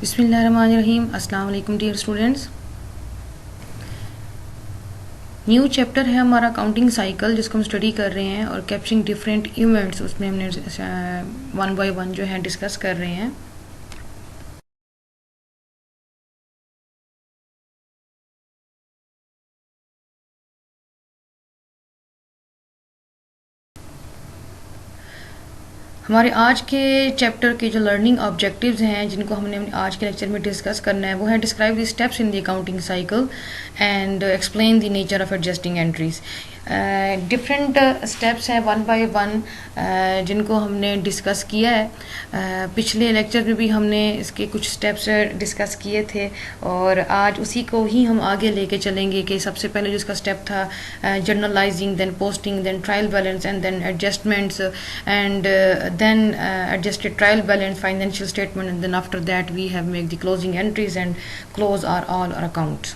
बिस्मिल्लाहिर्रहमानिर्रहीम। अस्सलाम वालेकुम डियर स्टूडेंट्स। न्यू चैप्टर है हमारा काउंटिंग साइकिल, जिसको हम स्टडी कर रहे हैं, और कैप्चरिंग डिफरेंट इवेंट्स, उसमें हमने वन बाय वन जो है डिस्कस कर रहे हैं। हमारे आज के चैप्टर के जो लर्निंग ऑब्जेक्टिव्स हैं, जिनको हमने आज के लेक्चर में डिस्कस करना है, वो है describe the steps in the accounting cycle and explain the nature of adjusting entries. Different steps हैं वन बाय वन, जिनको हमने डिस्कस किया है। पिछले लेक्चर में भी हमने इसके कुछ स्टेप्स डिस्कस किए थे, और आज उसी को ही हम आगे लेके चलेंगे कि सबसे पहले जो इसका स्टेप था journalizing, then posting, then trial balance, and then adjustments, and then adjusted trial balance, financial statement, and then after that we have make the closing entries and close all our accounts.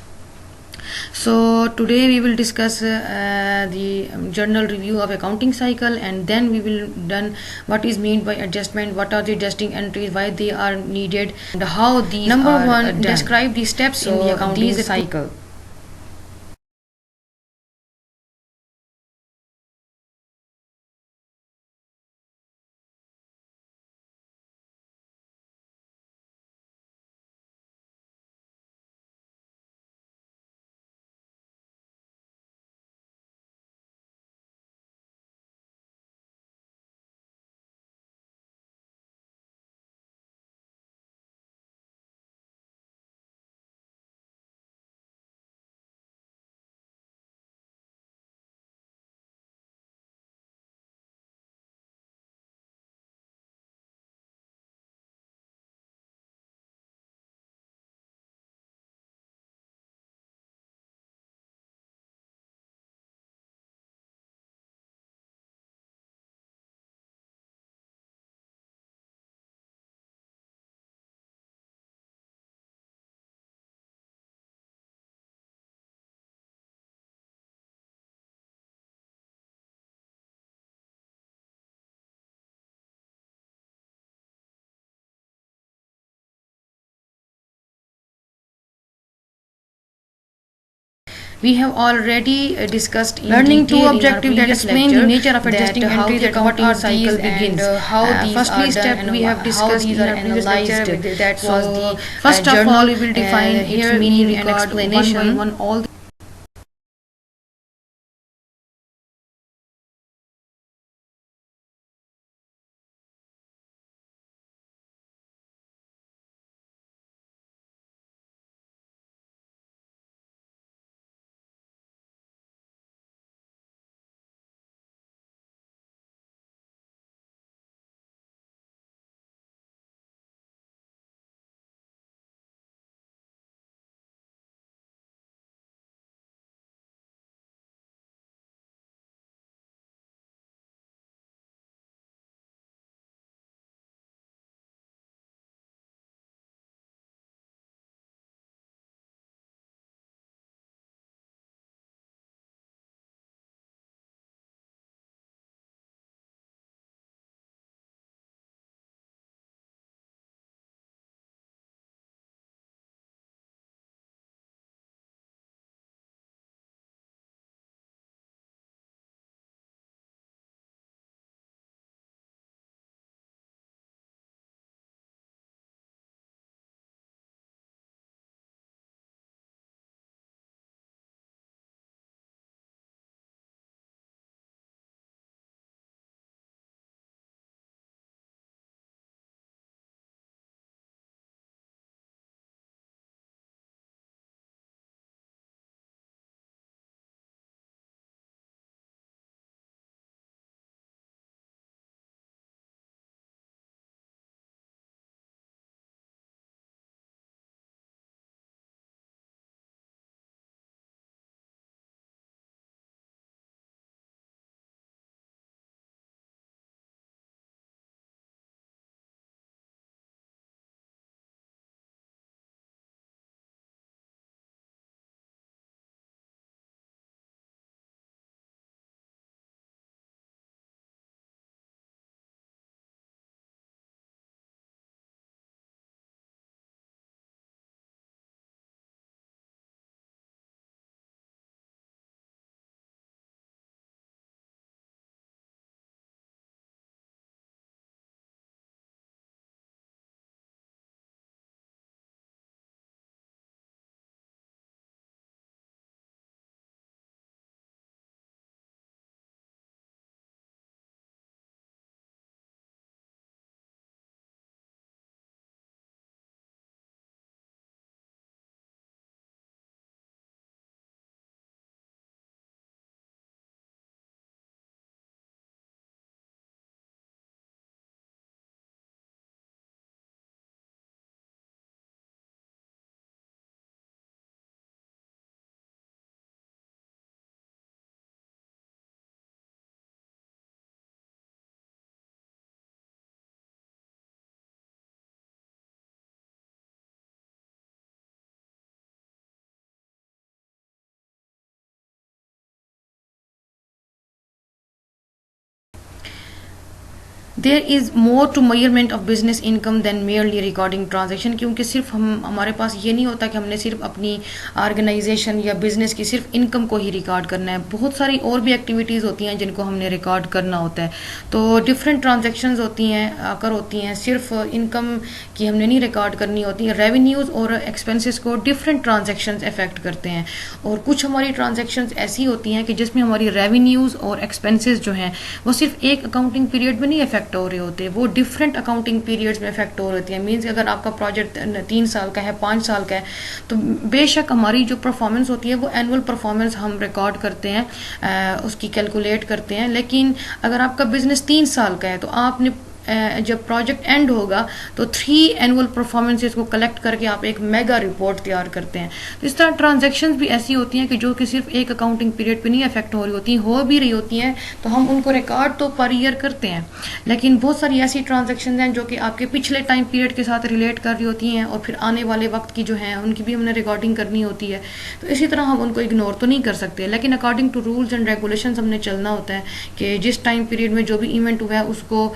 So today we will discuss the journal review of accounting cycle, and then we will done what is meant by adjustment, what are the adjusting entries, why they are needed, and how these number are one done. Describe the steps in the accounting cycle. We have already discussed in learning two objective that explain the nature of adjusting entries, that what our cycle begins, how these firstly step we have discussed in our previous lecture, that was the first of all we will define its meaning and explanation one by one all there is more to measurement of business income than merely recording transaction, क्योंकि सिर्फ हमारे पास ये नहीं होता कि हमने सिर्फ अपनी ऑर्गेनाइजेशन या बिजनेस की सिर्फ इनकम को ही रिकॉर्ड करना है, बहुत सारी और भी एक्टिविटीज़ होती हैं जिनको हमने रिकॉर्ड करना होता है। तो डिफरेंट ट्रांजेक्शन्स होती हैं, सिर्फ इनकम की हमने नहीं रिकॉर्ड करनी होती है। रेवेन्यूज़ और एक्सपेंसेस को डिफरेंट ट्रांजेक्शन्स अफेक्ट करते हैं, और कुछ हमारी ट्रांजेक्शन्स ऐसी होती हैं कि जिसमें हमारी रेवेन्यूज़ और एक्सपेंसेस जो हैं वो सिर्फ एक अकाउंटिंग पीरियड में नहीं अफेक्ट हो रहे होते, वो डिफरेंट अकाउंटिंग पीरियड्स में अफेक्ट हो रही होती है। मीन्स अगर आपका प्रोजेक्ट 3 साल का है, 5 साल का है, तो बेशक हमारी जो परफॉर्मेंस होती है वो एनुअल परफॉर्मेंस हम रिकॉर्ड करते हैं, उसकी कैलकुलेट करते हैं। लेकिन अगर आपका बिजनेस 3 साल का है तो आपने जब प्रोजेक्ट एंड होगा तो 3 एनुअल परफॉर्मेंसेस को कलेक्ट करके आप एक मेगा रिपोर्ट तैयार करते हैं। तो इस तरह ट्रांजैक्शंस भी ऐसी होती हैं कि जो कि सिर्फ एक अकाउंटिंग पीरियड पे नहीं अफेक्ट हो रही होती, हो भी रही होती हैं तो हम उनको रिकॉर्ड तो पर ईयर करते हैं, लेकिन बहुत सारी ऐसी ट्रांजैक्शंस हैं जो कि आपके पिछले टाइम पीरियड के साथ रिलेट कर रही होती हैं और फिर आने वाले वक्त की जो है उनकी भी हमने रिकॉर्डिंग करनी होती है। तो इसी तरह हम उनको इग्नोर तो नहीं कर सकते, लेकिन according to rules and regulations हमने चलना होता है कि जिस टाइम पीरियड में जो भी इवेंट हुआ है उसको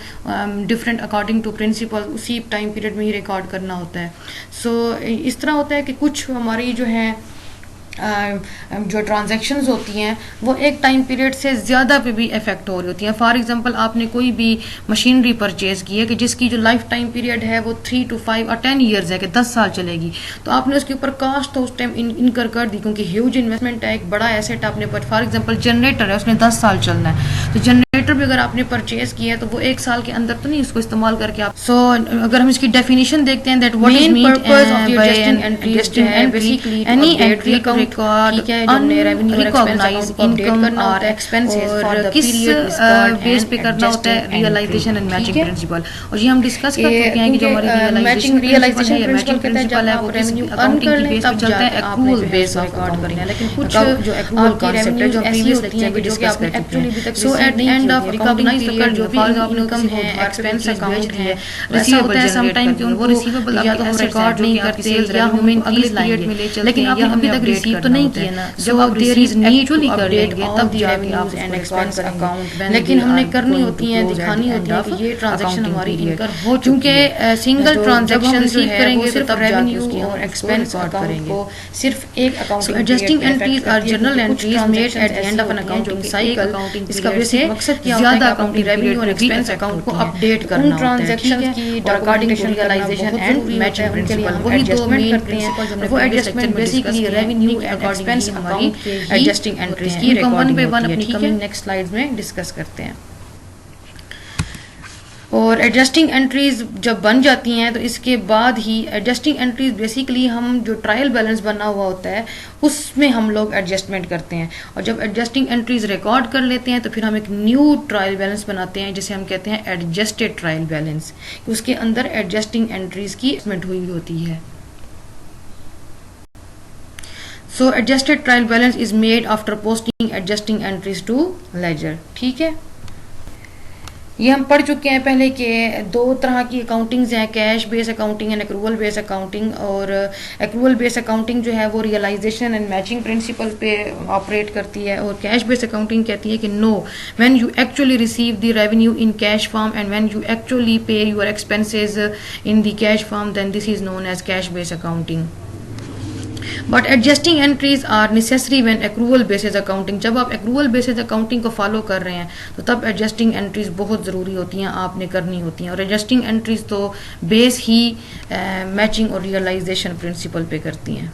डिफरेंट अकॉर्डिंग टू प्रिंसिपल उसी टाइम पीरियड में ही रिकॉर्ड करना होता है। सो इस तरह होता है कि कुछ हमारी जो है जो ट्रांजैक्शंस होती हैं वो एक टाइम पीरियड से ज़्यादा पे भी इफेक्ट हो रही होती हैं। फॉर एग्जांपल आपने कोई भी मशीनरी परचेज़ की है कि जिसकी जो लाइफ टाइम पीरियड है वो 3 to 5 और 10 ईयर्स है कि 10 साल चलेगी, तो आपने उसके ऊपर कास्ट तो उस टाइम इनकर कर दी क्योंकि ह्यूज इन्वेस्टमेंट है, एक बड़ा एसेट आपने पर। फॉर एग्जाम्पल जनरेटर है, उसने 10 साल चलना है, तो जनरेटर भी अगर आपने परचेज किया है तो वो 1 साल के अंदर तो नहीं उसको इस्तेमाल करके आप। सो अगर हम इसकी डेफिनेशन देखते हैं that what is mean by adjusting entry, any entry record unrecognised income और expenses for the period base पे करना होता है रियलाइजेशन एंड मैचिंग प्रिंसिपल। और ये हम डिस्कस कर चुके हैं कि जो हमारी रियलाइजेशन प्रिंसिपल है वो रेवेन्यू अर्न करने बेस पे चलता है, एक्रूअल बेस रिकॉर्ड करना है। लेकिन कुछ जो एक्रूअल कांसेप्ट है जो प्रीवियस लेक्चर में डिस्कस कर चुके हैं। So at the end of recognise कर जो भी इनकम है, एक्सपेंस अकाउंट है, वैसा होता है सम टाइम कि उनको रिसीवेबल या तो हम रिकॉर्ड नहीं करते या हम अगले पीरियड में ले चलते हैं, लेकिन आपने अभी तक रिसीव तो नहीं किया ना। जब आप there is need to update तब जाके आप एंड एक्सपेंस अकाउंट, लेकिन हमने करनी होती है, दिखानी होती है कि ये ट्रांजैक्शन हमारी इनकर हो चुकी है। सिंगल ट्रांजैक्शन जो है वो सिर्फ रेवेन्यू और एक्सपेंस अकाउंट को सिर्फ एक account. Adjusting entries are general entries made at the end of an accounting cycle. इसका बेसिक मकसद क्या होता है कि अकाउंटिंग रेवेन्यू और एक्सपेंस अकाउंट को अपडेट करना होता है। ट्रांजैक्शंस की documentation realization and matching principle वही दो मेन प्रिंसिपल जो हमने वो adjustment basically revenue and expense account की एडजस्टिंग एंट्रीज की रिकॉर्डिंग होती है। अपनी कमिंग नेक्स्ट स्लाइड्स में डिस्कस करते हैं। और एडजस्टिंग एंट्रीज जब बन जाती हैं तो इसके बाद ही एडजस्टिंग एंट्रीज बेसिकली हम जो ट्रायल बैलेंस बना हुआ होता है उसमें हम लोग एडजस्टमेंट करते हैं, और जब एडजस्टिंग एंट्रीज रिकॉर्ड कर लेते हैं तो फिर हम एक न्यू ट्रायल बैलेंस बनाते हैं जिसे हम कहते हैं एडजस्टेड ट्रायल बैलेंस। उसके अंदर एडजस्टिंग एंट्रीज की एडजस्टमेंट हुई होती है। So adjusted trial balance is made after posting adjusting entries to ledger. ठीक है, ये हम पढ़ चुके हैं पहले कि 2 तरह की अकाउंटिंग्स हैं, cash base accounting and accrual base accounting. और एक्रूअल बेस अकाउंटिंग जो है वो रियलाइजेशन एंड मैचिंग प्रिंसिपल पे ऑपरेट करती है, और कैश बेस अकाउंटिंग कहती है कि no, when you actually receive the revenue in cash form and when you actually pay your expenses in the cash form then this is known as cash base accounting. But adjusting entries are necessary when accrual basis accounting. जब आप accrual basis accounting को follow कर रहे हैं तो तब adjusting entries बहुत ज़रूरी होती हैं, आपने करनी होती हैं। और एडजस्टिंग एंट्रीज तो बेस ही मैचिंग और रियलाइजेशन प्रिंसिपल पे करती हैं।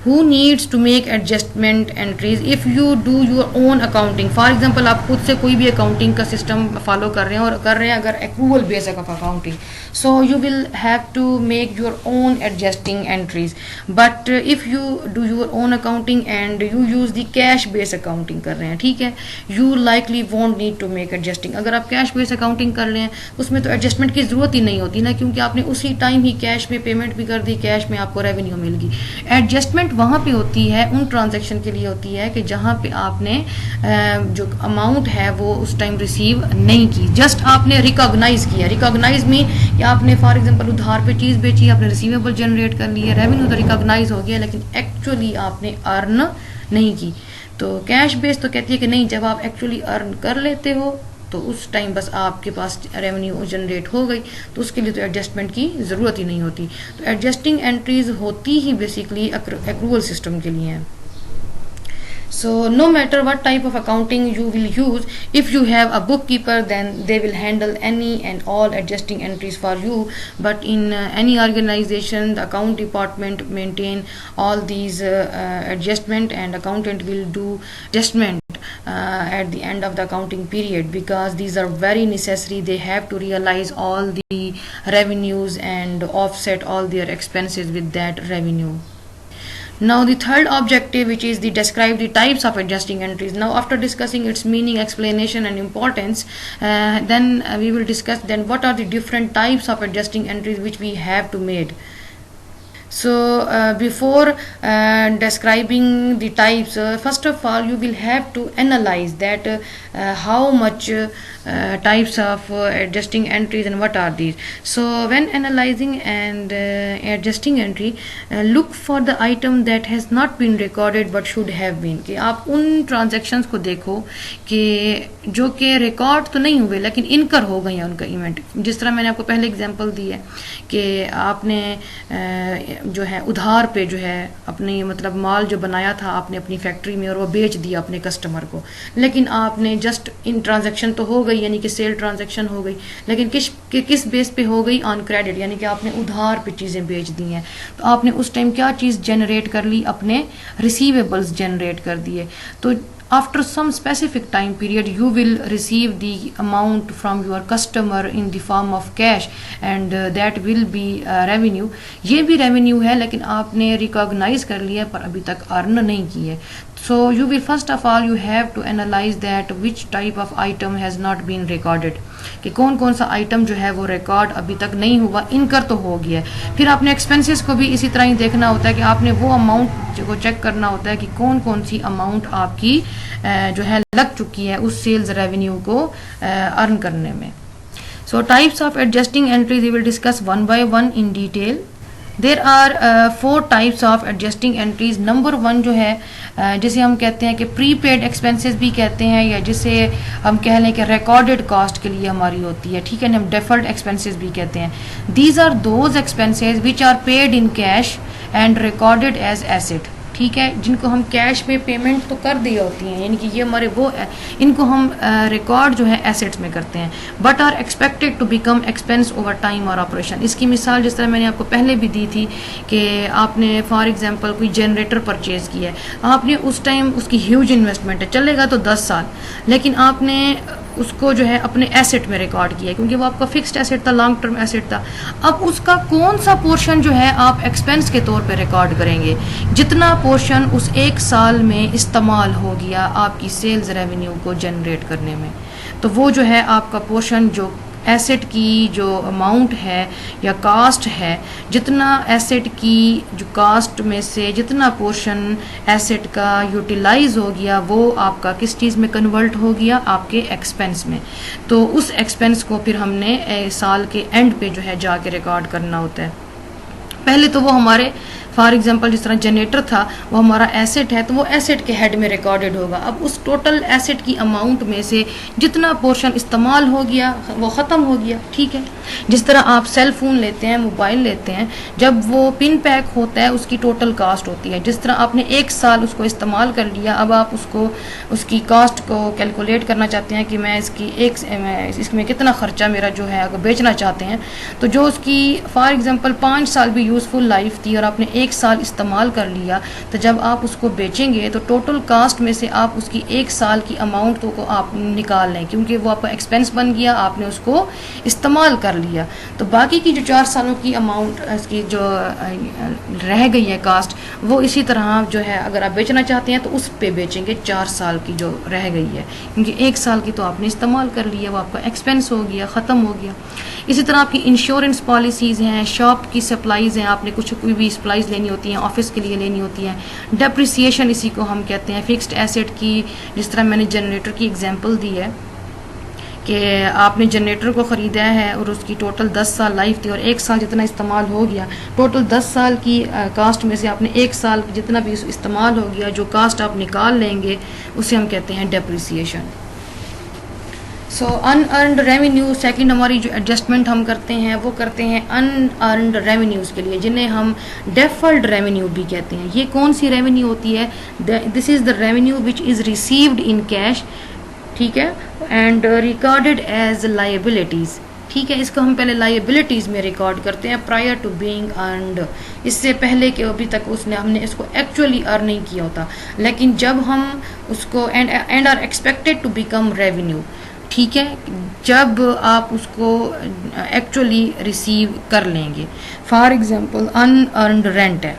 Who needs to make adjustment entries if you do your own accounting? For example आप खुद से कोई भी अकाउंटिंग का सिस्टम फॉलो कर रहे हैं और कर रहे हैं अगर accrual basis of accounting, so you will have to make your own adjusting entries. But if you do your own accounting and you use the cash base accounting कर रहे हैं, ठीक है, you likely won't need to make adjusting. अगर आप cash base accounting कर रहे हैं उसमें तो एडजस्टमेंट की जरूरत ही नहीं होती ना, क्योंकि आपने उसी टाइम ही कैश में पेमेंट भी कर दी, कैश में आपको रेवेन्यू मिल गई। एडजस्टमेंट वहाँ पे होती है, उन ट्रांजैक्शन के लिए होती है कि जहाँ पे आपने जो अमाउंट है वो उस टाइम रिसीव नहीं की, जस्ट आपने रिकॉग्नाइज किया। रिकॉग्नाइज में कि आपने फॉर एग्जांपल उधार पे चीज़ बेची, आपने रिसीवेबल जनरेट कर लिया, रेवेन्यू तो रिकॉग्नाइज हो गया, लेकिन एक्चुअली आपने अर्न नहीं की। तो कैश बेस तो कहती है कि नहीं, जब आप एक्चुअली अर्न कर लेते हो तो उस टाइम बस आपके पास रेवेन्यू जनरेट हो गई, तो उसके लिए तो एडजस्टमेंट की ज़रूरत ही नहीं होती। तो एडजस्टिंग एंट्रीज होती ही बेसिकली एक्रूवल सिस्टम के लिए हैं। So no matter what type of accounting you will use, if you have a bookkeeper, then they will handle any and all adjusting entries for you. But in any organization, the account department maintain all these adjustment, and accountant will do adjustment at the end of the accounting period, because these are very necessary. They have to realize all the revenues and offset all their expenses with that revenue. Now the third objective, which is the describe the types of adjusting entries. Now after discussing its meaning, explanation and importance, then we will discuss then what are the different types of adjusting entries which we have to made. So before describing the types, first of all you will have to analyze that how much types of adjusting entries and what are these. So when analyzing and adjusting entry, look for the item that has not been recorded but should have been. कि आप उन transactions को देखो कि जो कि record तो नहीं हुए लेकिन इनकर हो गई है उनका इवेंट। जिस तरह मैंने आपको पहले एग्जांपल दी है कि आपने जो है उधार पे जो है अपनी मतलब माल जो बनाया था आपने अपनी फैक्ट्री में और वो बेच दिया अपने कस्टमर को, लेकिन आपने जस्ट इन ट्रांजैक्शन तो हो गई यानी कि सेल ट्रांजैक्शन हो गई, लेकिन किस बेस पे हो गई? ऑन क्रेडिट, यानी कि आपने उधार पे चीज़ें बेच दी हैं। तो आपने उस टाइम क्या चीज़ जनरेट कर ली? अपने रिसीवेबल्स जनरेट कर दिए। तो after some specific time period you will receive the amount from your customer in the form of cash, and that will be revenue. ये भी revenue है लेकिन आपने recognize कर लिया पर अभी तक earn नहीं की है। So you will first of all you have to analyze that which type of item has not been recorded, कि कौन कौन सा आइटम जो है वो रिकॉर्ड अभी तक नहीं हुआ, इनकर तो हो गया। फिर आपने एक्सपेंसेस को भी इसी तरह ही देखना होता है कि आपने वो अमाउंट को चेक करना होता है कि कौन कौन सी अमाउंट आपकी जो है लग चुकी है उस सेल्स रेवेन्यू को अर्न करने में। So types of adjusting entries we will discuss one by one in detail. There are 4 types of adjusting entries. Number 1 जो है जिसे हम कहते हैं कि प्रीपेड एक्सपेंसेस भी कहते हैं, या जिसे हम कह लें कि रिकॉर्डेड कॉस्ट के लिए हमारी होती है, ठीक है, हम डेफर्ड एक्सपेंसेस भी कहते हैं। These are those expenses which are paid in cash and recorded as asset, ठीक है, जिनको हम कैश में पेमेंट तो कर दी होती हैं, यानी कि ये हमारे वो इनको हम रिकॉर्ड जो है एसेट्स में करते हैं, but are expected to become expense over time और ऑपरेशन। इसकी मिसाल जिस तरह मैंने आपको पहले भी दी थी कि आपने फॉर एग्जांपल कोई जनरेटर परचेज किया है, आपने उस टाइम उसकी ह्यूज इन्वेस्टमेंट है, चलेगा तो 10 साल, लेकिन आपने उसको जो है अपने एसेट में रिकॉर्ड किया क्योंकि वो आपका फिक्स्ड एसेट था, लॉन्ग टर्म एसेट था। अब उसका कौन सा पोर्शन जो है आप एक्सपेंस के तौर पे रिकॉर्ड करेंगे? जितना पोर्शन उस 1 साल में इस्तेमाल हो गया आपकी सेल्स रेवेन्यू को जनरेट करने में, तो वो जो है आपका पोर्शन जो एसेट की जो अमाउंट है या कास्ट है, जितना एसेट की जो कास्ट में से जितना पोर्शन एसेट का यूटिलाइज हो गया वो आपका किस चीज़ में कन्वर्ट हो गया? आपके एक्सपेंस में। तो उस एक्सपेंस को फिर हमने साल के एंड पे जो है जाके रिकॉर्ड करना होता है। पहले तो वो हमारे फॉर एग्जांपल जिस तरह जनरेटर था वो हमारा एसेट है, तो वो एसेट के हेड में रिकॉर्डेड होगा। अब उस टोटल एसेट की अमाउंट में से जितना पोर्शन इस्तेमाल हो गया वो ख़त्म हो गया, ठीक है। जिस तरह आप सेल फोन लेते हैं, मोबाइल लेते हैं, जब वो पिन पैक होता है उसकी टोटल कास्ट होती है। जिस तरह आपने 1 साल उसको इस्तेमाल कर लिया, अब आप उसको उसकी कास्ट को कैलकुलेट करना चाहते हैं कि मैं इसमें कितना खर्चा मेरा जो है अगर बेचना चाहते हैं, तो जो उसकी फॉर एग्जांपल 5 साल भी यूज़फुल लाइफ थी और आपने 1 साल इस्तेमाल कर लिया, तो जब आप उसको बेचेंगे तो टोटल कास्ट में से आप उसकी 1 साल की अमाउंट को आप निकाल लें, क्योंकि वो आपका एक्सपेंस बन गया, आपने उसको इस्तेमाल कर लिया। तो बाकी की जो 4 सालों की अमाउंट इसकी जो रह गई है कास्ट, वो इसी तरह जो है अगर आप बेचना चाहते हैं तो उस पे बेचेंगे 4 साल की जो रह गई है, क्योंकि 1 साल की तो आपने इस्तेमाल कर लिया, वो आपका एक्सपेंस हो गया, ख़त्म हो गया। इसी तरह आपकी इंश्योरेंस पॉलिसीज़ हैं, शॉप की सप्लाईज़ हैं, आपने कुछ कोई भी सप्लाईज़ लेनी होती हैं, ऑफिस के लिए लेनी होती हैं। डेप्रिसिएशन इसी को हम कहते हैं, फिक्स्ड एसेट की, जिस तरह मैंने जनरेटर की एग्जांपल दी है कि आपने जनरेटर को ख़रीदा है और उसकी टोटल 10 साल लाइफ थी और 1 साल जितना इस्तेमाल हो गया, टोटल 10 साल की कास्ट में से आपने 1 साल जितना भी इस्तेमाल हो गया जो कास्ट आप निकाल लेंगे उसे हम कहते हैं डेप्रिसिएशन। सो अनअर्नड रेवेन्यू, सेकंड हमारी जो एडजस्टमेंट हम करते हैं वो करते हैं अनअर्नड रेवेन्यूज़ के लिए, जिन्हें हम डेफर्ड रेवेन्यू भी कहते हैं। ये कौन सी रेवेन्यू होती है? This is the revenue which is received in cash, ठीक है, एंड रिकॉर्डेड एज लाइबिलिटीज़, ठीक है। इसको हम पहले लाइबिलिटीज़ में रिकॉर्ड करते हैं प्रायर टू बीइंग अर्नड, इससे पहले कि अभी तक हमने इसको एक्चुअली अर्न नहीं किया होता, लेकिन जब हम उसको and are expected to become revenue, ठीक है, जब आप उसको एक्चुअली रिसीव कर लेंगे। फॉर एग्जांपल अनअर्नड रेंट है,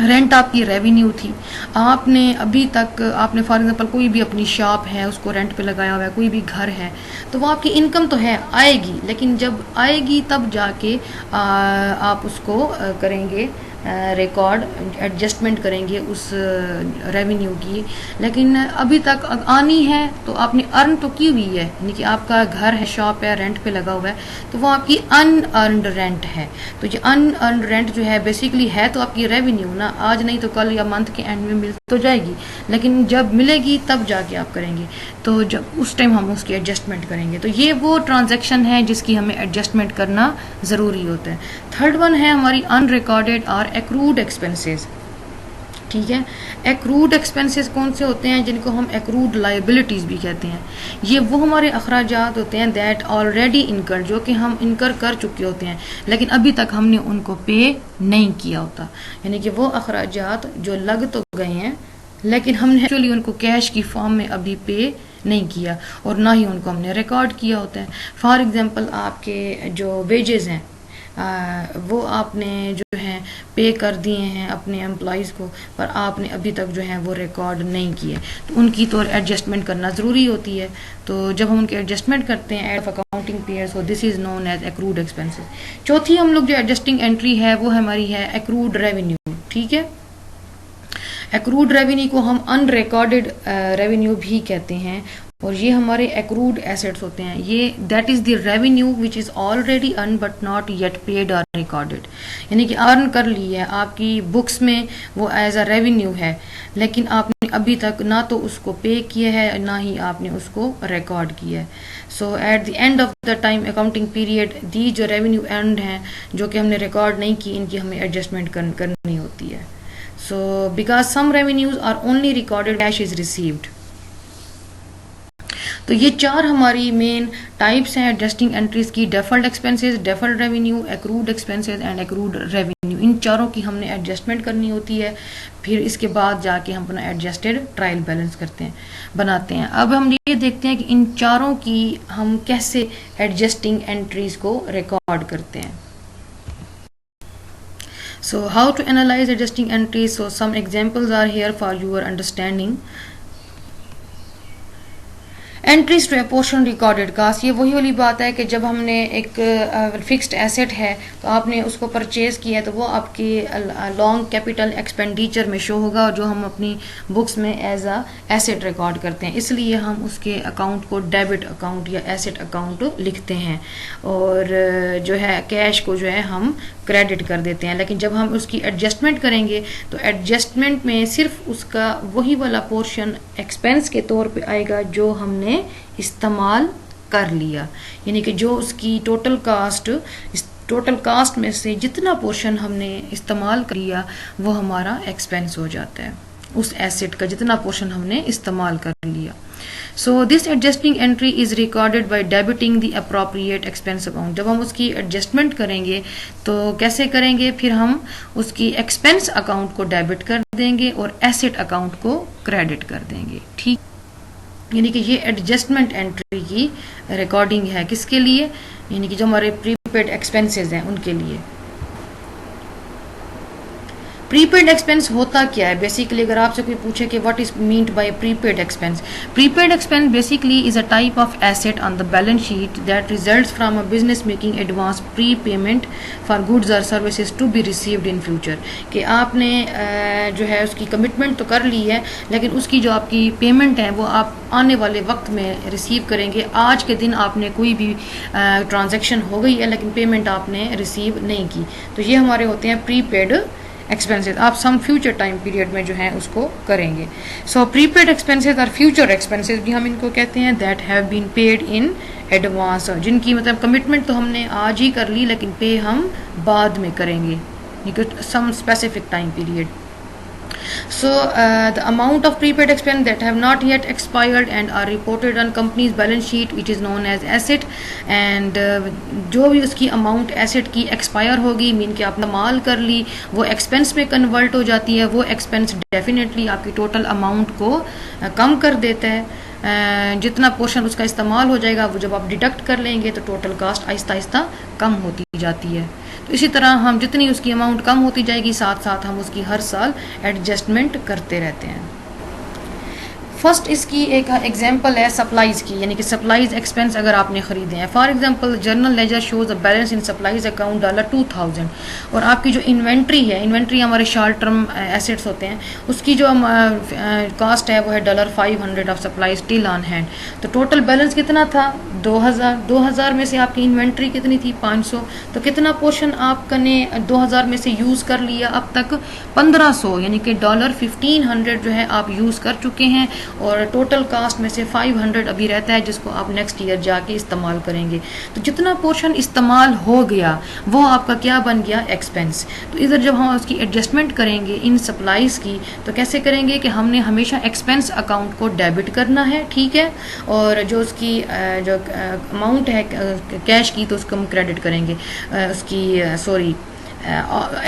रेंट आपकी रेवेन्यू थी, आपने अभी तक आपने फॉर एग्जांपल कोई भी अपनी शॉप है उसको रेंट पे लगाया हुआ है, कोई भी घर है, तो वो आपकी इनकम तो है, आएगी, लेकिन जब आएगी तब जाके आप उसको करेंगे रिकॉर्ड, एडजस्टमेंट करेंगे उस रेवेन्यू की। लेकिन अभी तक आनी है तो आपने अर्न तो की हुई है, यानी कि आपका घर है, शॉप है, रेंट पे लगा हुआ है, तो वो आपकी अनअर्नड रेंट है। तो ये अनअर्नड रेंट जो है बेसिकली है तो आपकी रेवेन्यू ना, आज नहीं तो कल या मंथ के एंड में मिल तो जाएगी, लेकिन जब मिलेगी तब जाके आप करेंगे, तो जब उस टाइम हम उसकी एडजस्टमेंट करेंगे। तो ये वो ट्रांजैक्शन है जिसकी हमें एडजस्टमेंट करना ज़रूरी होता है। थर्ड वन है हमारी अनरिकॉर्डेड और एक्रूड एक्सपेंसेस, ठीक है। एक्रूड एक्सपेंसेस कौन से होते हैं? जिनको हम एक्रूड लाइबिलिटीज़ भी कहते हैं। ये वो हमारे अखराजात होते हैं दैट ऑलरेडी इनकर, जो कि हम इनकर कर चुके होते हैं लेकिन अभी तक हमने उनको पे नहीं किया होता, यानी कि वो अखराजात जो लग तो गए हैं लेकिन हमने एक्चुअली उनको कैश की फॉर्म में अभी पे नहीं किया और ना ही उनको हमने रिकॉर्ड किया होता है। फॉर एग्जांपल आपके जो वेजेस हैं वो आपने जो है पे कर दिए हैं अपने एम्प्लॉयज़ को, पर आपने अभी तक जो है वो रिकॉर्ड नहीं किए, तो उनकी तो एडजस्टमेंट करना ज़रूरी होती है। तो जब हम उनकी एडजस्टमेंट करते हैं end of accounting period, so this is known as accrued expenses. चौथी हम लोग जो एडजस्टिंग एंट्री है वो हमारी है एक्रूड रेवेन्यू, ठीक है। एक्रूड रेवेन्यू को हम अनरिकॉर्डेड रेवेन्यू भी कहते हैं और ये हमारे एक्रूड एसेट्स होते हैं। ये that is the revenue which is already earn but not yet paid और रिकॉर्डेड, यानी कि अर्न कर ली है आपकी बुक्स में, वो एज अ रेवेन्यू है, लेकिन आपने अभी तक ना तो उसको पे किया है ना ही आपने उसको रिकॉर्ड किया है। So at the end of the time accounting period the जो रेवेन्यू अर्नड हैं जो कि हमने रिकॉर्ड नहीं की, इनकी हमें एडजस्टमेंट करनी होती है। So because some revenues are only recorded cash is received. तो ये चार हमारी मेन टाइप्स हैं एडजस्टिंग एंट्रीज की, deferred expenses, deferred revenue, accrued expenses and accrued revenue. इन चारों की हमने एडजस्टमेंट करनी होती है, फिर इसके बाद जाके हम अपना एडजस्टेड ट्रायल बैलेंस बनाते हैं। अब हम ये देखते हैं कि इन चारों की हम कैसे एडजस्टिंग एंट्रीज को रिकॉर्ड करते हैं। So how to analyze adjusting entries? So some examples are here for your understanding. Entries to a portion recorded cost, ये वही वाली बात है कि जब हमने एक फिक्स्ड एसेट है तो आपने उसको परचेज किया है तो वो आपकी लॉन्ग कैपिटल एक्सपेंडिचर में शो होगा और जो हम अपनी बुक्स में एज अ एसेट रिकॉर्ड करते हैं, इसलिए हम उसके अकाउंट को डेबिट अकाउंट या एसेट अकाउंट लिखते हैं और जो है कैश को जो है हम क्रेडिट कर देते हैं। लेकिन जब हम उसकी एडजस्टमेंट करेंगे तो एडजस्टमेंट में सिर्फ उसका वही वाला पोर्शन एक्सपेंस के तौर पे आएगा जो हमने इस्तेमाल कर लिया, यानी कि जो उसकी टोटल कास्ट में से जितना पोर्शन हमने इस्तेमाल कर लिया वो हमारा एक्सपेंस हो जाता है, उस एसेट का जितना पोर्शन हमने इस्तेमाल कर लिया। So this adjusting entry is recorded by debiting the appropriate expense account. जब हम उसकी एडजस्टमेंट करेंगे तो कैसे करेंगे, फिर हम उसकी एक्सपेंस अकाउंट को डेबिट कर देंगे और एसेट अकाउंट को क्रेडिट कर देंगे, ठीक। यानी कि ये एडजस्टमेंट एंट्री की रिकॉर्डिंग है किसके लिए, यानी कि जो हमारे प्रीपेड एक्सपेंसेस हैं उनके लिए। प्रीपेड एक्सपेंस होता क्या है बेसिकली? अगर आपसे कोई पूछे कि what is meant by prepaid expense, prepaid expense basically is a type of asset on the balance sheet that results from a business making advance prepayment for goods और services to be received in future. कि आपने जो है उसकी commitment तो कर ली है, लेकिन उसकी जो आपकी पेमेंट है वो आप आने वाले वक्त में रिसीव करेंगे। आज के दिन आपने कोई भी ट्रांजैक्शन हो गई है लेकिन पेमेंट आपने रिसीव नहीं की, तो ये हमारे होते हैं प्रीपेड एक्सपेंसेस। आप सम फ्यूचर टाइम पीरियड में जो है उसको करेंगे। सो प्रीपेड एक्सपेंसेस और फ्यूचर एक्सपेंसेस भी हम इनको कहते हैं, that have been paid in advance, जिनकी मतलब कमिटमेंट तो हमने आज ही कर ली लेकिन पे हम बाद में करेंगे, some specific time period. So the amount of prepaid expense that have not yet expired and are reported on company's balance sheet, which is known as asset, and जो भी उसकी amount asset की expire होगी, mean कि आपने माल कर ली, वो expense में convert हो जाती है। वो expense definitely आपकी total amount को कम कर देता है। जितना पोर्शन उसका इस्तेमाल हो जाएगा वो जब आप डिडक्ट कर लेंगे तो टोटल कास्ट आहिस्ता आहिस्ता कम होती जाती है। तो इसी तरह हम जितनी उसकी अमाउंट कम होती जाएगी साथ साथ हम उसकी हर साल एडजस्टमेंट करते रहते हैं। फर्स्ट इसकी एक एग्जांपल है सप्लाईज की, यानी कि सप्लाईज एक्सपेंस अगर आपने खरीदे हैं। For example journal ledger shows a balance in supplies account $2000, और आपकी जो इन्वेंट्री है, इन्वेंट्री हमारे शॉर्ट टर्म एसेट्स होते हैं, उसकी जो कास्ट है वो है $500 of supplies till on hand. तो टोटल बैलेंस कितना था? 2000 में से आपकी इन्वेंट्री कितनी थी? 500। तो कितना पोर्शन आपने 2000 में से यूज़ कर लिया अब तक? 1500, यानी कि $1500 जो है आप यूज़ कर चुके हैं, और टोटल कास्ट में से 500 अभी रहता है जिसको आप नेक्स्ट ईयर जाके इस्तेमाल करेंगे। तो जितना पोर्शन इस्तेमाल हो गया वो आपका क्या बन गया? एक्सपेंस। तो इधर जब हम उसकी एडजस्टमेंट करेंगे इन सप्लाईज की तो कैसे करेंगे कि हमने हमेशा एक्सपेंस अकाउंट को डेबिट करना है, ठीक है, और जो उसकी जो अमाउंट है कैश की तो उसको हम क्रेडिट करेंगे,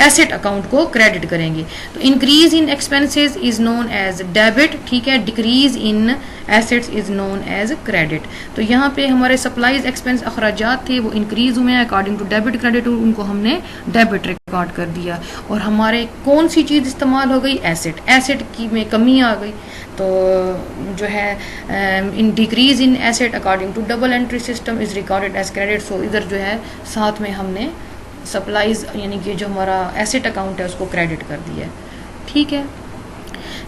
एसेट अकाउंट को क्रेडिट करेंगे। तो increase in expenses is known as debit, ठीक है, decrease in assets is known as credit. तो यहाँ पे हमारे सप्लाईज एक्सपेंस अखराजात थे वो इंक्रीज हुए हैं अकॉर्डिंग टू डेबिट क्रेडिट, उनको हमने डेबिट रिकॉर्ड कर दिया। और हमारे कौन सी चीज़ इस्तेमाल हो गई? एसेट। एसेट की में कमी आ गई तो जो है in decrease in asset according to double entry system is recorded as credit. So इधर जो है साथ में हमने सप्लाईज यानी कि जो हमारा एसेट अकाउंट है उसको क्रेडिट कर दिया है, ठीक है।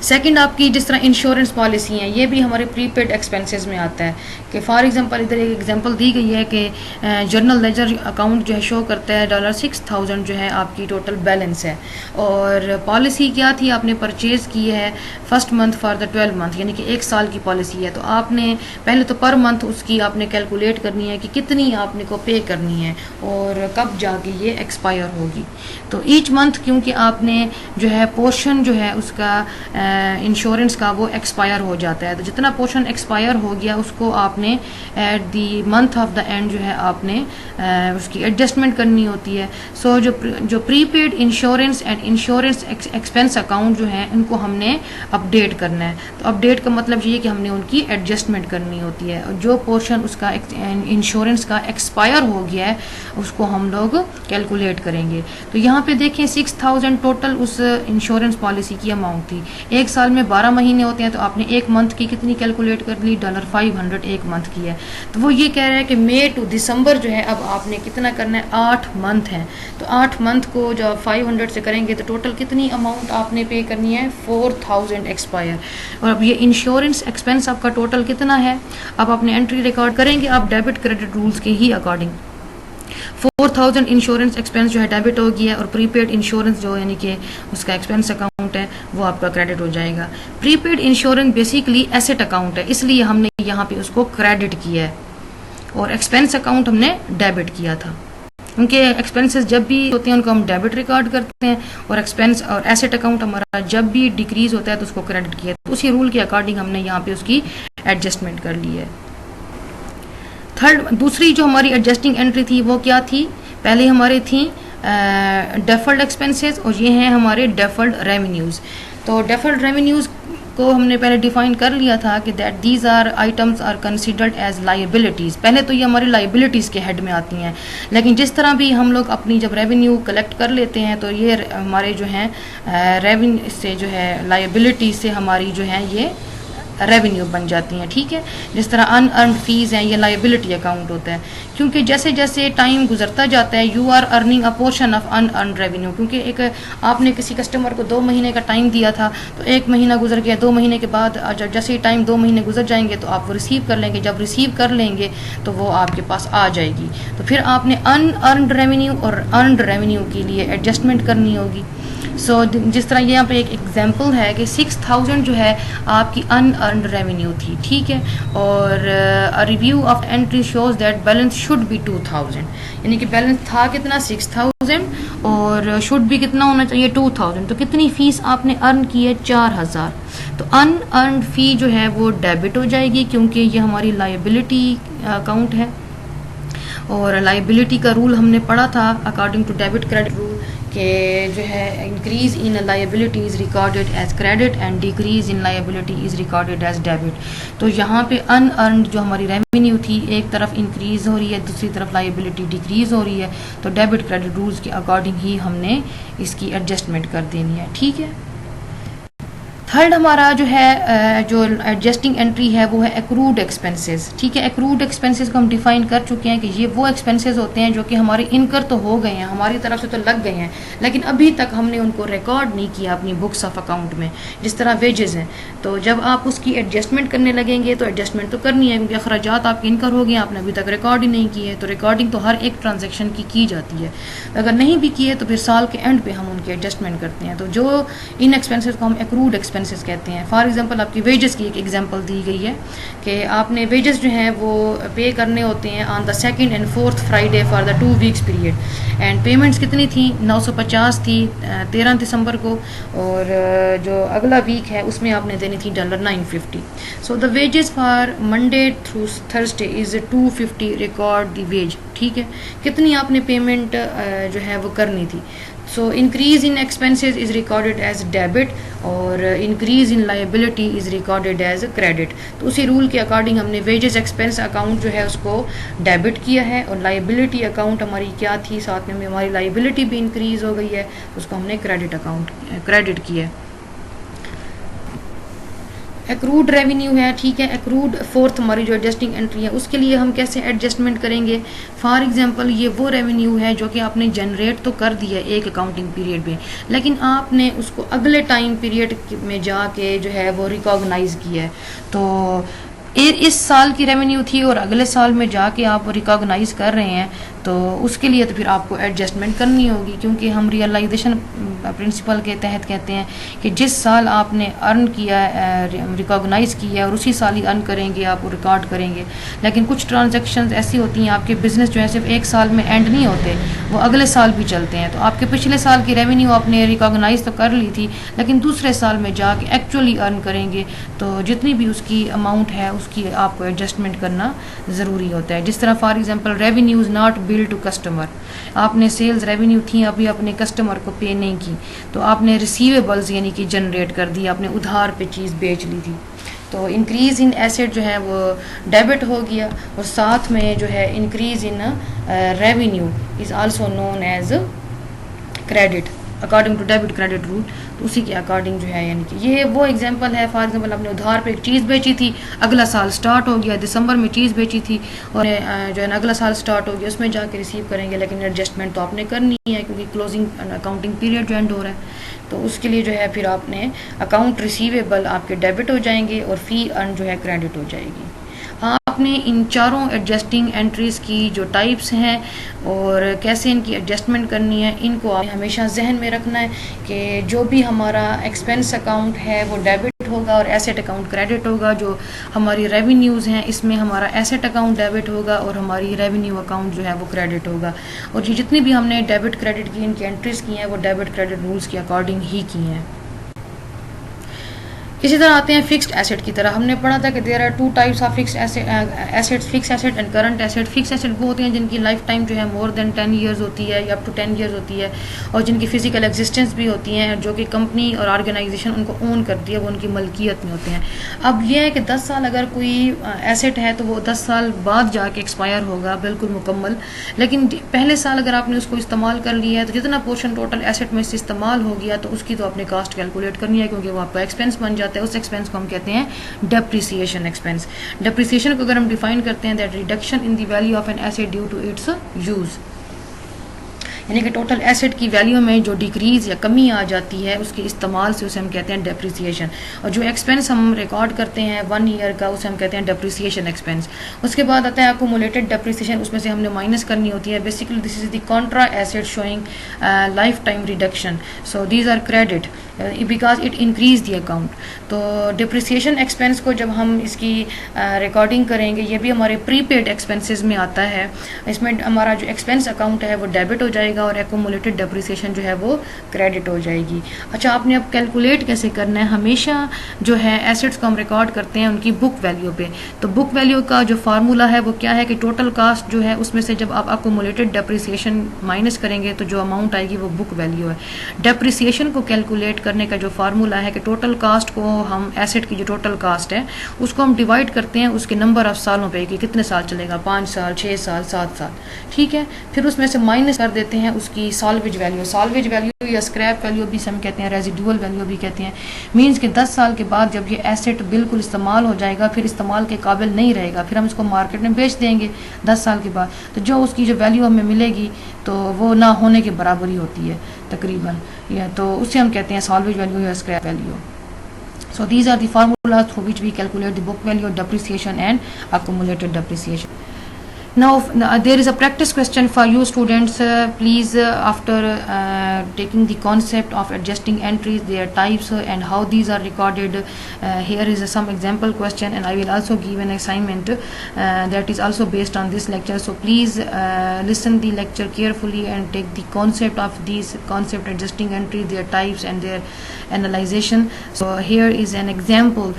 सेकंड आपकी जिस तरह इंश्योरेंस पॉलिसी हैं, ये भी हमारे प्रीपेड एक्सपेंसेस में आता है। कि फॉर एग्जांपल इधर एक एग्जांपल दी गई है कि जर्नल लेजर अकाउंट जो है शो करता है $6000 जो है आपकी टोटल बैलेंस है, और पॉलिसी क्या थी? आपने परचेज़ की है first month for the 12 month, यानी कि 1 साल की पॉलिसी है। तो आपने पहले तो पर मंथ उसकी आपने कैलकुलेट करनी है कि कितनी आपने को पे करनी है और कब जाके ये एक्सपायर होगी। तो ईच मंथ क्योंकि आपने जो है पोर्शन जो है उसका इंश्योरेंस का वो एक्सपायर हो जाता है, तो जितना पोर्शन एक्सपायर हो गया उसको आपने at the month of the end जो है आपने उसकी एडजस्टमेंट करनी होती है। सो जो prepaid insurance and insurance expense account जो है उनको हमने अपडेट करना है। तो अपडेट का मतलब ये कि हमने उनकी एडजस्टमेंट करनी होती है, और जो पोर्शन उसका इंश्योरेंस का एक्सपायर हो गया है उसको हम लोग कैलकुलेट करेंगे। तो यहाँ पे देखें 6000 टोटल उस इंश्योरेंस पॉलिसी की अमाउंट थी। एक साल में 12 महीने होते हैं, तो आपने एक मंथ की कितनी कैलकुलेट कर ली? $500 एक मंथ की है। तो वो ये कह रहा है कि मई टू दिसंबर जो है अब आपने कितना करना है? 8 मंथ हैं। तो 8 मंथ को जब 500 से करेंगे तो टोटल कितनी अमाउंट आपने पे करनी है? 4000 एक्सपायर। और अब ये इंश्योरेंस एक्सपेंस आपका टोटल कितना है? अब आपने एंट्री रिकॉर्ड करेंगे आप डेबिट क्रेडिट रूल्स के ही अकॉर्डिंग। 4000 इंश्योरेंस एक्सपेंस जो है डेबिट हो गया, और प्रीपेड इंश्योरेंस जो यानी कि उसका एक्सपेंस अकाउंट है वो आपका क्रेडिट हो जाएगा। Prepaid insurance basically asset account है, इसलिए हमने यहाँ पे उसको क्रेडिट किया है, और एक्सपेंस अकाउंट हमने डेबिट किया था। उनके एक्सपेंसेस जब भी होते हैं उनको हम डेबिट रिकॉर्ड करते हैं, और एक्सपेंस और एसेट अकाउंट हमारा जब भी डिक्रीज होता है तो उसको क्रेडिट किया। तो उसी रूल के अकॉर्डिंग हमने यहाँ पे उसकी एडजस्टमेंट कर ली है। दूसरी जो हमारी एडजस्टिंग एंट्री थी वो क्या थी? पहले हमारे थी डेफर्ड एक्सपेंसेस, और ये हैं हमारे डेफर्ड रेवेन्यूज़। तो डेफर्ड रेवेन्यूज़ को हमने पहले डिफाइन कर लिया था कि that these are items are considered as liabilities. पहले तो ये हमारी लाइबिलिटीज़ के हेड में आती हैं, लेकिन जिस तरह भी हम लोग अपनी जब रेवेन्यू कलेक्ट कर लेते हैं तो ये हमारे जो हैं रेवेन्यू से जो है लाइबिलिटी से हमारी जो है ये रेवेन्यू बन जाती हैं। ठीक है, जिस तरह अनअर्नड फीस हैं ये लाइबिलिटी अकाउंट होता है, क्योंकि जैसे जैसे टाइम गुजरता जाता है you are earning a portion of unearned revenue. क्योंकि एक आपने किसी कस्टमर को 2 महीने का टाइम दिया था, तो 1 महीना गुजर गया, 2 महीने के बाद जब जैसे ही टाइम 2 महीने गुजर जाएंगे तो आप वो रिसीव कर लेंगे। जब रिसीव कर लेंगे तो वो आपके पास आ जाएगी, तो फिर आपने अनअर्नड रेवेन्यू और अर्नड रेवेन्यू के लिए एडजस्टमेंट करनी होगी। जिस तरह यहाँ पे एक एग्जांपल है कि 6000 जो है आपकी अनअर्नड रेवेन्यू थी। ठीक है, और review of entry shows that balance should be 2000, यानी कि बैलेंस था कितना 6000 और शुड भी कितना होना चाहिए 2000। तो कितनी फीस आपने अर्न की है 4000। तो अनअर्नड फी जो है वो डेबिट हो जाएगी, क्योंकि ये हमारी लाइबिलिटी अकाउंट है। और लाइबिलिटी का रूल हमने पढ़ा था according to debit credit rule कि जो है increase in liability is recorded as credit and decrease in liability is recorded as debit. तो यहाँ पे अनअर्नड जो हमारी रेवेन्यू थी एक तरफ इंक्रीज हो रही है, दूसरी तरफ लायबिलिटी डिक्रीज हो रही है, तो डेबिट क्रेडिट रूल्स के अकॉर्डिंग ही हमने इसकी एडजस्टमेंट कर देनी है। ठीक है, थर्ड हमारा जो है जो एडजस्टिंग एंट्री है वो है एक्रूड एक्सपेंसेस। ठीक है, एक्रूड एक्सपेंसेस को हम डिफाइन कर चुके हैं कि ये वो एक्सपेंसेस होते हैं जो कि हमारे इनकर तो हो गए हैं, हमारी तरफ से तो लग गए हैं, लेकिन अभी तक हमने उनको रिकॉर्ड नहीं किया अपनी बुक्स ऑफ अकाउंट में। जिस तरह वेजेस हैं, तो जब आप उसकी एडजस्टमेंट करने लगेंगे तो एडजस्टमेंट तो करनी है, क्योंकि अखराजात आपके इनकर हो गए, आपने अभी तक रिकॉर्ड ही नहीं किए। तो रिकॉर्डिंग तो हर एक ट्रांजेक्शन की जाती है, अगर नहीं भी किए तो फिर साल के एंड पे हम उनकी एडजस्टमेंट करते हैं। तो जो इन एक्सपेंसेस को हम एक्रूड एक्सपेंसेस कहते हैं। फॉर एग्जांपल आपकी वेजेस की एक एग्जांपल दी गई है कि आपने वेजेस जो हैं वो पे करने होते हैं on the 2nd and 4th Friday for the 2 weeks period, and payments कितनी थी 950 थी 13 दिसंबर को, और जो अगला वीक है उसमें आपने देनी थी $950। So the wages for Monday through Thursday is 250 record the ways. ठीक है, कितनी आपने पेमेंट जो है वो करनी थी। So increase in expenses is recorded as debit और increase in liability is recorded as credit. तो उसी रूल के अकॉर्डिंग हमने वेजेस एक्सपेंस अकाउंट जो है उसको डेबिट किया है, और लायबिलिटी अकाउंट हमारी क्या थी, साथ में हमारी लायबिलिटी भी इंक्रीज हो गई है, उसको हमने क्रेडिट किया है। एक्रूड रेवेन्यू है। ठीक है, एक्रूड फोर्थ हमारी जो एडजस्टिंग एंट्री है उसके लिए हम कैसे एडजस्टमेंट करेंगे। फॉर एग्जांपल ये वो रेवेन्यू है जो कि आपने जनरेट तो कर दिया एक अकाउंटिंग पीरियड में, लेकिन आपने उसको अगले टाइम पीरियड में जाके जो है वो रिकॉग्नाइज किया है। तो इस साल की रेवेन्यू थी और अगले साल में जाके आप रिकॉग्नाइज कर रहे हैं, तो उसके लिए तो फिर आपको एडजस्टमेंट करनी होगी, क्योंकि हम रियलाइजेशन प्रिंसिपल के तहत कहते हैं कि जिस साल आपने अर्न किया रिकॉग्नाइज किया और उसी साल ही अर्न करेंगे, आप रिकॉर्ड करेंगे। लेकिन कुछ ट्रांजैक्शंस ऐसी होती हैं, आपके बिजनेस जो है सिर्फ एक साल में एंड नहीं होते, वो अगले साल भी चलते हैं। तो आपके पिछले साल की रेवेन्यू आपने रिकॉग्नाइज तो कर ली थी, लेकिन दूसरे साल में जाके एक्चुअली अर्न करेंगे तो जितनी भी उसकी अमाउंट है उसकी आपको एडजस्टमेंट करना ज़रूरी होता है। जिस तरह for example revenues not bill to customer, आपने सेल्स रेवेन्यू थी अभी अपने कस्टमर को पे नहीं की, तो आपने रिसीवेबल्स यानी कि जनरेट कर दी, आपने उधार पे चीज़ बेच ली थी, तो इंक्रीज इन एसेट जो है वो डेबिट हो गया, और साथ में जो है increase in revenue is also known as credit according to debit credit rule. तो उसी के अकॉर्डिंग जो है, यानी कि ये वो एग्जांपल है। फॉर एग्जांपल आपने उधार पे एक चीज़ बेची थी, अगला साल स्टार्ट हो गया, दिसंबर में चीज़ बेची थी और जो है ना अगला साल स्टार्ट हो गया, उसमें जाके रिसीव करेंगे, लेकिन एडजस्टमेंट तो आपने करनी है क्योंकि क्लोजिंग अकाउंटिंग पीरियड जो एंड हो रहा है। तो उसके लिए जो है फिर आपने अकाउंट रिसीवेबल आपके डेबिट हो जाएंगे और फ़ी अर्न जो है क्रेडिट हो जाएगी। आपने इन चारों एडजस्टिंग एंट्रीज़ की जो टाइप्स हैं और कैसे इनकी एडजस्टमेंट करनी है, इनको आप हमेशा जहन में रखना है कि जो भी हमारा एक्सपेंस अकाउंट है वो डेबिट होगा और एसेट अकाउंट क्रेडिट होगा। जो हमारी रेवेन्यूज़ हैं इसमें हमारा एसेट अकाउंट डेबिट होगा और हमारी रेवेन्यू अकाउंट जो है वो क्रेडिट होगा। और ये जितनी भी हमने डेबिट क्रेडिट की इनकी एंट्रीज़ की हैं वो डेबिट क्रेडिट रूल्स के अकॉर्डिंग ही की हैं। इसी तरह आते हैं फिक्स्ड एसेट की तरह। हमने पढ़ा था कि there are two types of fixed assets, fix asset and current asset. Fix asset वो होती हैं जिनकी लाइफ टाइम जो है मोर देन 10 ईयर्स होती है या अप टू 10 ईयर्स होती है, और जिनकी फिजिकल एग्जिस्टेंस भी होती हैं, जो कि कंपनी और ऑर्गेनाइजेशन उनको ओन करती है, वो उनकी मलकियत में होते हैं। अब ये है कि 10 साल अगर कोई एसेट है तो वो 10 साल बाद जाके एक्सपायर होगा बिल्कुल मुकम्मल, लेकिन पहले साल अगर आपने उसको इस्तेमाल कर लिया है तो जितना पोर्शन टोटल एसेट में से इस्तेमाल हो गया तो उसकी तो आपने कास्ट कैलकुलेट करनी है, क्योंकि वो आपका एक्सपेंस बन जाता है। उस एक्सपेंस को हम कहते हैं डेप्रिसिएशन एक्सपेंस। डेप्रिसिएशन को अगर हम डिफाइन करते हैं, that reduction in the value of an asset due to its use, यानी कि टोटल एसेट की वैल्यू में जो डिक्रीज या कमी आ जाती है उसके इस्तेमाल से, उसे हम कहते हैं डेप्रिसिएशन। और जो एक्सपेंस हम रिकॉर्ड करते हैं 1 ईयर का, उसे हम कहते हैं डेप्रिसिएशन एक्सपेंस। उसके बाद आता है अक्यूमुलेटेड डेप्रिसिएशन, उसमें से हमने माइनस करनी होती है। Basically this is the contra asset showing life time reduction, so these are credit because it increase the account. तो डिप्रिसिएशन एक्सपेंस को जब हम इसकी रिकॉर्डिंग करेंगे, ये भी हमारे प्रीपेड एक्सपेंसेस में आता है। इसमें हमारा जो एक्सपेंस अकाउंट है वो डेबिट हो जाएगा और एक्यूमुलेटेड डेप्रिसिएशन जो है वो क्रेडिट हो जाएगी। अच्छा, आपने अब कैलकुलेट कैसे करना है? हमेशा जो है एसेट्स को हम रिकॉर्ड करते हैं उनकी बुक वैल्यू पे। तो बुक वैल्यू का जो फार्मूला है वो क्या है कि टोटल कास्ट जो है उसमें से जब आप एक्यूमुलेटेड डेप्रिसिएशन माइनस करेंगे तो जो अमाउंट आएगी वो बुक वैल्यू है। डेप्रिसिएशन को कैलकुलेट करने का जो फार्मूला है कि टोटल कास्ट को हम एसेट की जो टोटल कास्ट है उसको हम डिवाइड करते हैं उसके नंबर ऑफ सालों पे कि कितने साल चलेगा, 5 साल, 6 साल, 7 साल, ठीक है। फिर उसमें से माइनस कर देते हैं उसकी साल्वेज वैल्यू। साल्वेज वैल्यू या स्क्रैप वैल्यू भी हम कहते हैं, रेजिडुअल वैल्यू भी कहते हैं। मीन्स कि 10 साल के बाद जब ये एसेट बिल्कुल इस्तेमाल हो जाएगा, फिर इस्तेमाल के काबिल नहीं रहेगा, फिर हम इसको मार्केट में बेच देंगे 10 साल के बाद, तो जो उसकी जो वैल्यू हमें मिलेगी तो वो ना होने के बराबर ही होती है तकरीबन, या तो उसे हम कहते हैं साल्वेज वैल्यू या scrap value. So these are the formulas through which we calculate the book value, depreciation and accumulated depreciation. Now there is a practice question for you students. Please after taking the concept of adjusting entries, their types and how these are recorded, here is some example question, and I will also give an assignment that is also based on this lecture. So please listen the lecture carefully and take the concept of these concept adjusting entries, their types and their analyzation. So here is an example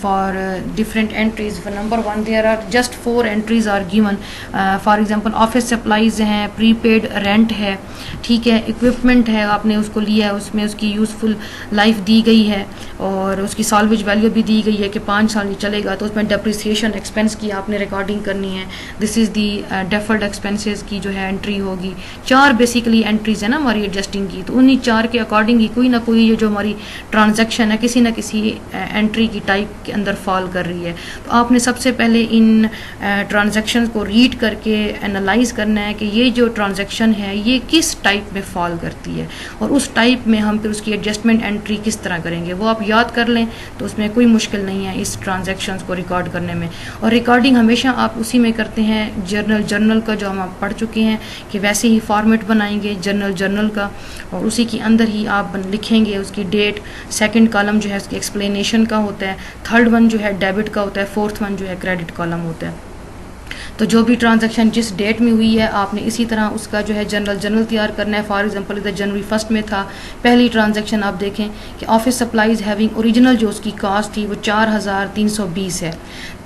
for different entries. For number 1, there are just 4 entries are given. For example office supplies हैं, prepaid rent है, ठीक है, equipment है, आपने उसको लिया है, उसमें उसकी यूज़फुल लाइफ दी गई है और उसकी सॉल्वेज वैल्यू भी दी गई है कि 5 साल ही चलेगा, तो उसमें डेप्रिसिएशन एक्सपेंस की आपने रिकॉर्डिंग करनी है। This is the deferred expenses की जो है एंट्री होगी। 4 बेसिकली एंट्रीज है ना हमारी एडजस्टिंग की, तो उन्हीं 4 के अकॉर्डिंग ही कोई ना कोई ये जो हमारी ट्रांजैक्शन है किसी ना किसी एंट्री की टाइप के अंदर फॉल कर रही है। तो आपने सबसे पहले इन ट्रांजैक्शन को रीड करके एनालाइज करना है कि ये जो ट्रांजैक्शन है ये किस टाइप में फॉल करती है, और उस टाइप में हम फिर उसकी एडजस्टमेंट एंट्री किस तरह करेंगे वो आप याद कर लें, तो उसमें कोई मुश्किल नहीं है इस ट्रांजैक्शंस को रिकॉर्ड करने में। और रिकॉर्डिंग हमेशा आप उसी में करते हैं जर्नल का, जो हम आप पढ़ चुके हैं कि वैसे ही फॉर्मेट बनाएंगे जर्नल का, और उसी के अंदर ही आप लिखेंगे उसकी डेट। सेकंड कॉलम जो है उसकी एक्सप्लेनेशन का होता है, थर्ड वन जो है डेबिट का होता है, फोर्थ वन जो है क्रेडिट कॉलम होता है। तो जो भी ट्रांजैक्शन जिस डेट में हुई है आपने इसी तरह उसका जो है जर्नल तैयार करना है। फॉर एग्जांपल इधर जनवरी 1 में था, पहली ट्रांजैक्शन आप देखें कि ऑफिस सप्लाईज हैविंग ओरिजिनल जो उसकी कास्ट थी वो 4320 है,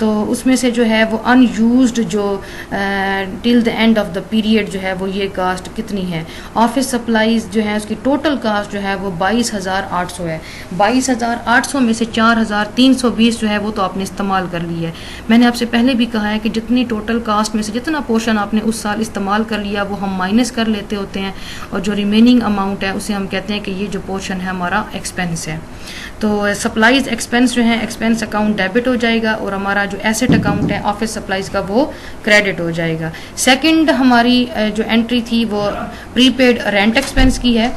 तो उसमें से जो है वो अनयूज्ड जो till the end of the period जो है वो ये कास्ट कितनी है। ऑफिस सप्लाईज जो है उसकी टोटल कास्ट जो है वो 22,800 है। 22,800 में से 4,320 जो है वो तो आपने इस्तेमाल कर ली है। मैंने आपसे पहले भी कहा है कि जितनी टोटल कास्ट में से जितना पोर्शन आपने उस साल इस्तेमाल कर लिया वो हम माइनस कर लेते होते हैं, और जो रिमेनिंग अमाउंट है उसे हम कहते हैं कि ये जो पोर्शन है हमारा एक्सपेंस है। तो सप्लाईज एक्सपेंस जो है एक्सपेंस अकाउंट डेबिट हो जाएगा, और हमारा जो एसेट अकाउंट है ऑफिस सप्लाईज का वो क्रेडिट हो जाएगा। सेकंड हमारी जो एंट्री थी वो प्रीपेड रेंट एक्सपेंस की है।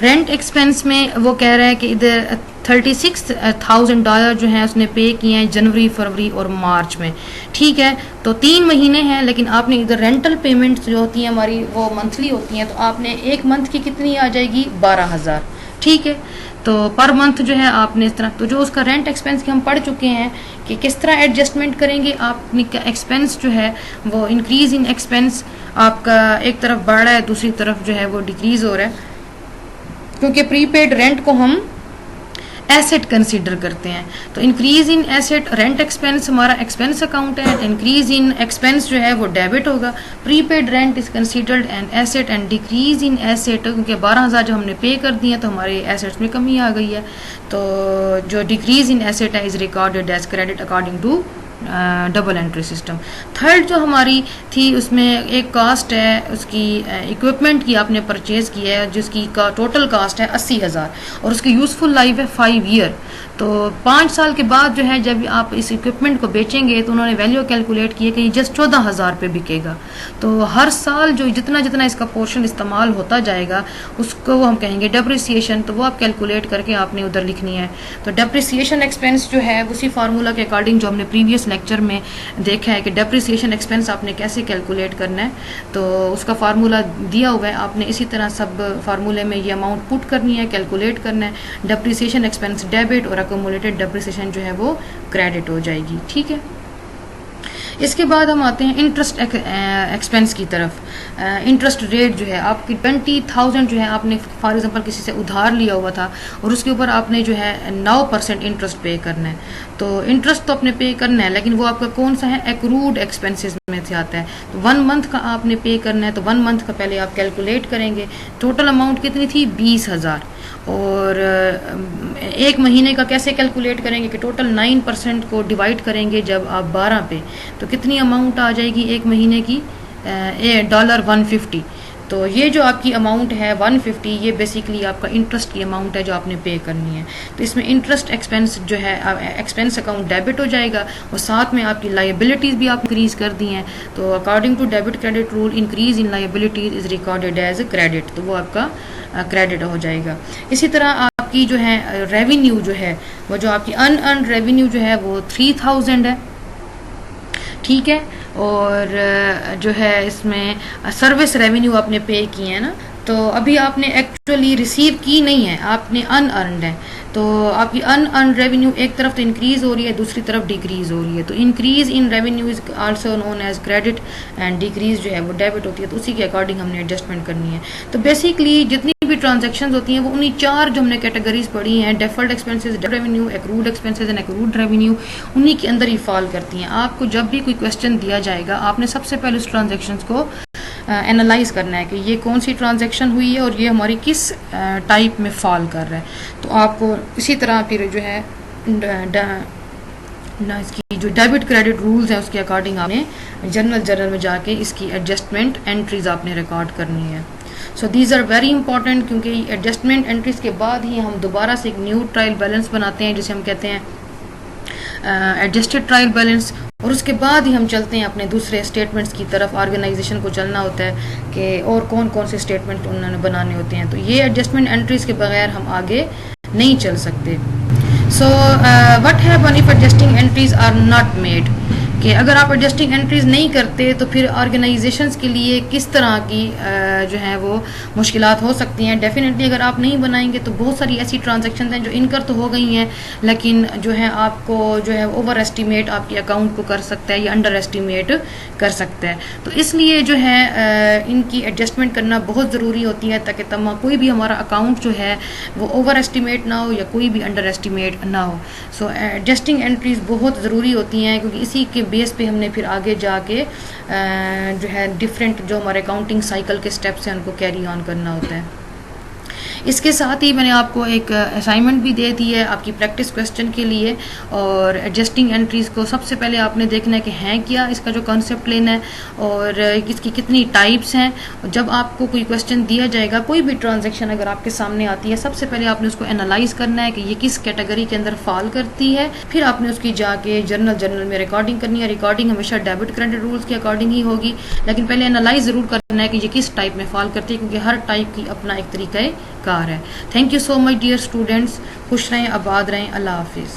रेंट एक्सपेंस में वो कह रहा है कि इधर $36,000 जो है उसने पे किए हैं जनवरी, फरवरी और मार्च में, ठीक है। तो 3 महीने हैं, लेकिन आपने इधर रेंटल पेमेंट्स जो होती हैं हमारी वो मंथली होती हैं, तो आपने एक मंथ की कितनी आ जाएगी 12,000, ठीक है। तो पर मंथ जो है आपने इस तरह, तो जो उसका रेंट एक्सपेंस की हम पढ़ चुके हैं कि किस तरह एडजस्टमेंट करेंगे। आपने एक्सपेंस जो है वो इंक्रीज इन एक्सपेंस आपका एक तरफ बढ़ रहा है, दूसरी तरफ जो है वो डिक्रीज हो रहा है, क्योंकि प्रीपेड रेंट को हम एसेट कंसीडर करते हैं। तो increase in asset, rent expense हमारा एक्सपेंस अकाउंट है, इंक्रीज इन एक्सपेंस जो है वो डेबिट होगा। Prepaid rent is considered an asset and decrease in asset, क्योंकि 12,000 जो हमने पे कर दिए तो हमारे एसेट्स में कमी आ गई है, तो जो डिक्रीज इन एसेट है is recorded as credit according to double entry system. Third जो हमारी थी उसमें एक कास्ट है उसकी इक्विपमेंट की आपने परचेज की है जिसकी का टोटल कास्ट है 80,000 और उसकी यूजफुल लाइफ है 5 ईयर। तो 5 साल के बाद जो है जब आप इस इक्विपमेंट को बेचेंगे तो उन्होंने वैल्यू कैलकुलेट की है कि ये जस्ट 14,000 पे बिकेगा। तो हर साल जो जितना जितना इसका पोर्शन इस्तेमाल होता जाएगा उसको वो हम कहेंगे डेप्रिसिएशन, तो वो आप कैलकुलेट करके आपने उधर लिखनी है। तो डेप्रिसिएशन एक्सपेंस जो है उसी फार्मूला के अकॉर्डिंग जो हमने प्रीवियस लेक्चर में देखा है कि डेप्रिसिएशन एक्सपेंस आपने कैसे कैलकुलेट करना है, तो उसका फार्मूला दिया हुआ है, आपने इसी तरह सब फार्मूले में ये अमाउंट पुट करनी है, कैलकुलेट करना है। डेप्रिसिएशन एक्सपेंस डेबिट और अकोमोलेटेड डेप्रिसिएशन जो है वो क्रेडिट हो जाएगी। ठीक है, इसके बाद हम आते हैं इंटरेस्ट एक्सपेंस की तरफ। इंटरेस्ट रेट जो है आपकी 20,000 जो है आपने फॉर एग्जांपल किसी से उधार लिया हुआ था और उसके ऊपर आपने जो है 9% इंटरेस्ट पे करना है। तो इंटरेस्ट तो आपने पे करना है लेकिन वो आपका कौन सा है, एक्रूड एक्सपेंसेस में से आता है। तो 1 मंथ का आपने पे करना है, तो 1 मंथ का पहले आप कैलकुलेट करेंगे। टोटल अमाउंट कितनी थी, 20,000, और 1 महीने का कैसे कैलकुलेट करेंगे कि टोटल 9% को डिवाइड करेंगे जब आप 12 पे, तो कितनी अमाउंट आ जाएगी 1 महीने की, $150। तो ये जो आपकी अमाउंट है 150, ये बेसिकली आपका इंटरेस्ट की अमाउंट है जो आपने पे करनी है। तो इसमें इंटरेस्ट एक्सपेंस जो है एक्सपेंस अकाउंट डेबिट हो जाएगा और साथ में आपकी लायबिलिटीज़ भी आप इंक्रीज कर दी हैं। तो according to debit credit rule increase in liabilities is recorded as credit, तो वो आपका क्रेडिट हो जाएगा। इसी तरह आपकी जो है रेवेन्यू जो है वो जो आपकी अनअर्न्ड रेवेन्यू जो है वो 3,000 है। ठीक है, और जो है इसमें सर्विस रेवेन्यू आपने पे की है ना, तो अभी आपने एक्चुअली रिसीव की नहीं है, आपने अनअर्न्ड है। तो आपकी अनअर्न्ड रेवेन्यू एक तरफ तो इंक्रीज हो रही है, दूसरी तरफ डिक्रीज हो रही है। तो increase in revenue is also known as credit and decrease जो है वो डेबिट होती है। तो उसी के अकॉर्डिंग हमने एडजस्टमेंट करनी है। तो बेसिकली जितनी भी ट्रांजैक्शंस होती हैं वो उन्हीं 4 जो हमने कैटेगरीज पढ़ी हैं, deferred expenses, deferred revenue, accrued expenses and accrued revenue, उन्हीं के अंदर ही फॉल करती हैं। आपको जब भी कोई क्वेश्चन दिया जाएगा आपने सबसे पहले उस ट्रांजैक्शंस को एनालाइज करना है कि ये कौन सी ट्रांजैक्शन हुई है और ये हमारी किस टाइप में फॉल कर रहा है। तो आपको इसी तरह फिर जो है इसकी जो डेबिट क्रेडिट रूल्स हैं उसके अकॉर्डिंग आपने जर्नल में जाके इसकी एडजस्टमेंट एंट्रीज आपने रिकॉर्ड करनी है। So these are very important, क्योंकि एडजस्टमेंट एंट्रीज के बाद ही हम दोबारा से एक न्यू ट्रायल बैलेंस बनाते हैं जिसे हम कहते हैं एडजस्टेड ट्रायल बैलेंस, और उसके बाद ही हम चलते हैं अपने दूसरे स्टेटमेंट्स की तरफ। ऑर्गेनाइजेशन को चलना होता है कि और कौन कौन से स्टेटमेंट उन्होंने बनाने होते हैं। तो ये एडजस्टमेंट एंट्रीज के बगैर हम आगे नहीं चल सकते। So what happen if adjusting entries are not made, कि अगर आप एडजस्टिंग एंट्रीज नहीं करते तो फिर ऑर्गेनाइजेशंस के लिए किस तरह की जो है वो मुश्किलात हो सकती हैं। डेफिनेटली अगर आप नहीं बनाएंगे तो बहुत सारी ऐसी ट्रांजैक्शंस हैं जो इनकर तो हो गई हैं लेकिन जो है आपको जो है ओवर एस्टिमेट आपके अकाउंट को कर सकता है या अंडर एस्टिमेट कर सकता है। तो इसलिए जो है इनकी एडजस्टमेंट करना बहुत ज़रूरी होती है ताकि कोई भी हमारा अकाउंट जो है वो ओवर एस्टिमेट ना हो या कोई भी अंडर एस्टिमेट ना हो। सो एडजस्टिंग एंट्रीज बहुत ज़रूरी होती हैं क्योंकि इसी के बेस पे हमने फिर आगे जाके जो है डिफरेंट जो हमारे अकाउंटिंग साइकिल के स्टेप्स हैं उनको कैरी ऑन करना होता है। इसके साथ ही मैंने आपको एक असाइनमेंट भी दे दी है आपकी प्रैक्टिस क्वेश्चन के लिए, और एडजस्टिंग एंट्रीज को सबसे पहले आपने देखना है कि हैं क्या, इसका जो कॉन्सेप्ट लेना है और इसकी कितनी टाइप्स हैं। जब आपको कोई क्वेश्चन दिया जाएगा, कोई भी ट्रांजैक्शन अगर आपके सामने आती है, सबसे पहले आपने उसको एनालाइज करना है कि ये किस कैटेगरी के अंदर फॉल करती है। फिर आपने उसकी जाके जर्नल में रिकॉर्डिंग करनी है। रिकॉर्डिंग हमेशा डेबिट क्रेडिट रूल्स के अकॉर्डिंग ही होगी, लेकिन पहले एनालाइज जरूर करना है कि ये किस टाइप में फॉल करती है, क्योंकि हर टाइप की अपना एक तरीका कार है। Thank you so much dear students, खुश रहें, आबाद रहें, अल्लाह हाफिज़।